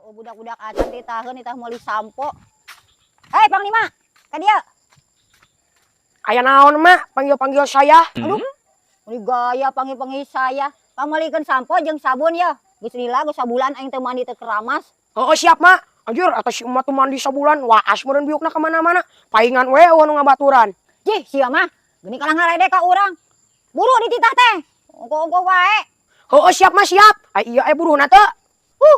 Oh, budak-budak acan ditahan itah meuli sampo. Hei Panglima, ka dia. Aya naon mak panggil-panggil saya? Aduh, meuli gaya panggil-panggil saya. Pamalikeun sampo jeung sabun ya. Geus lila geus sabulan aing teu mandi teu keramas. Oh siap mak. Anjir atas si emak tuh mandi sabulan. Waas meureun biukna ka mana-mana. Paingan we nu ngabaturan. Jih, sia mah. Geni kalah ngaledek ka urang. Buru dititah teh. Ongko-ongko wae. Oh siap mak siap. Iya buruhna teu.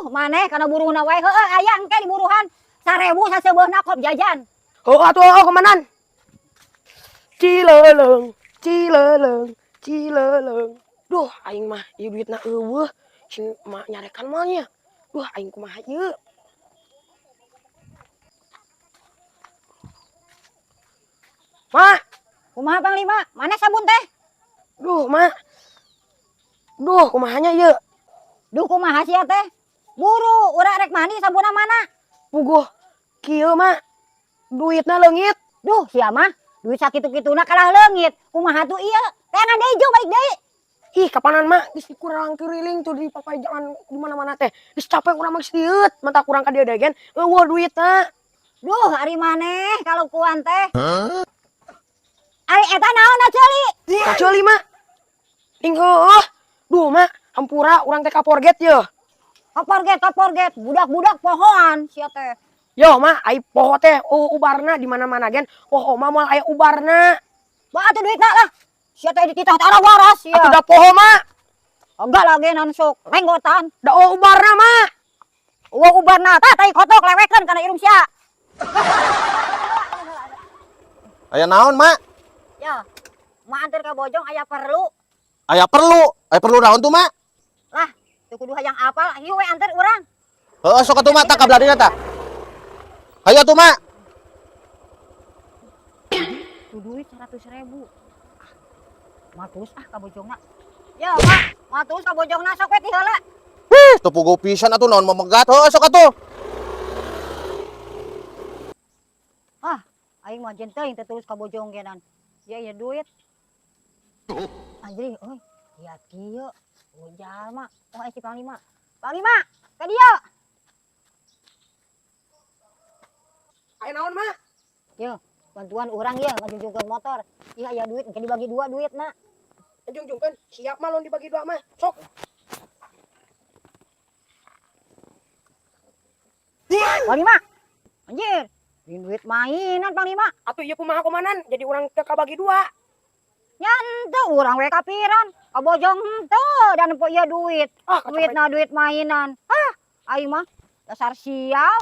Maneh kana buruhna wae. Heueuh aya engke di buruhan. 1000 sasebeuna kop jajan. Atuh komandan. Cileleng, cileleng, cileleng. Duh, aing mah ieu duitna eueuh. Si emak nyarekan mah nya. Duh, aing kumaha ieu? Mak, Kumaha Panglima? Mana sabun teh? duh, mak. Duh, kumahanya ieu? Duh kumaha sia teh? Buru, urang rek mandi sabuna mana? Puguh kieu mak. Duitna leungit. Duh, sia mah. Duit sakitu-kituna kalah leungit. Kumaha tuh ieu? Teangan deui jeung balik deui. Ih, kapanan mak geus kurang keriling tuh di papai jalan di mana-mana teh. Geus capek urang mah sieut, mata kurang ka dieu degen. Eueuh duitna. Duh, ari maneh kalau kuan teh. Ari eta naon ceuli? Kaceuli mak. Ting heueuh. Duh mak, hampura urang teh kaporget yeuh. Kaporget, budak-budak pohoan sia teh. Yo mak, ai poho teh ubarna di mana-mana gen. Poho mah moal aya ubarna. Bae atuh duitna lah. Sia teh dititah teh arah waras ya. Atuh da poho mak. Enggak lagi nan sok renggotan. Da ubarna mak. Ubarna tah tai kotok lewekeun kana irung sia. Aya naon, Mak? Ya, mak antar ka Bojong aya perlu. Aya perlu naon tuh, Mak? Lah, teu kudu hayang apal, ieu we antar urang. Heeh, sok atuh, Mak, tak kabladina tah. Hayu atuh, Mak. Tuh duit 100.000. Matus ka Bojongna. Ya, Mak, matus ka Bojongna sok we ti heula. Teu puguh pisan atuh naon memegat. Heeh, sok atuh. Aing mah jen teuing teu tulus ka Bojong genan. Ya duit. Anjir, euy, lihat kieu. Ujal mah. Oh, si Panglima. Panglima, ka dieu. Aya naon mak? Yo, bantuan urang ye ngajunjungkeun motor. Ieu aya duit, engke dibagi 2 duitna. Jungjungkeun, siap mah lamun dibagi 2 mah. Sok. Panglima. Anjir, duit mainan Panglima. Atuh ieu kumaha komandan? Jadi urang teu kabagi 2. Ya henteu urang we kapiran. Ka Bojong henteu dan nempo ieu duit. Duitna duit mainan. Aing mah dasar sial.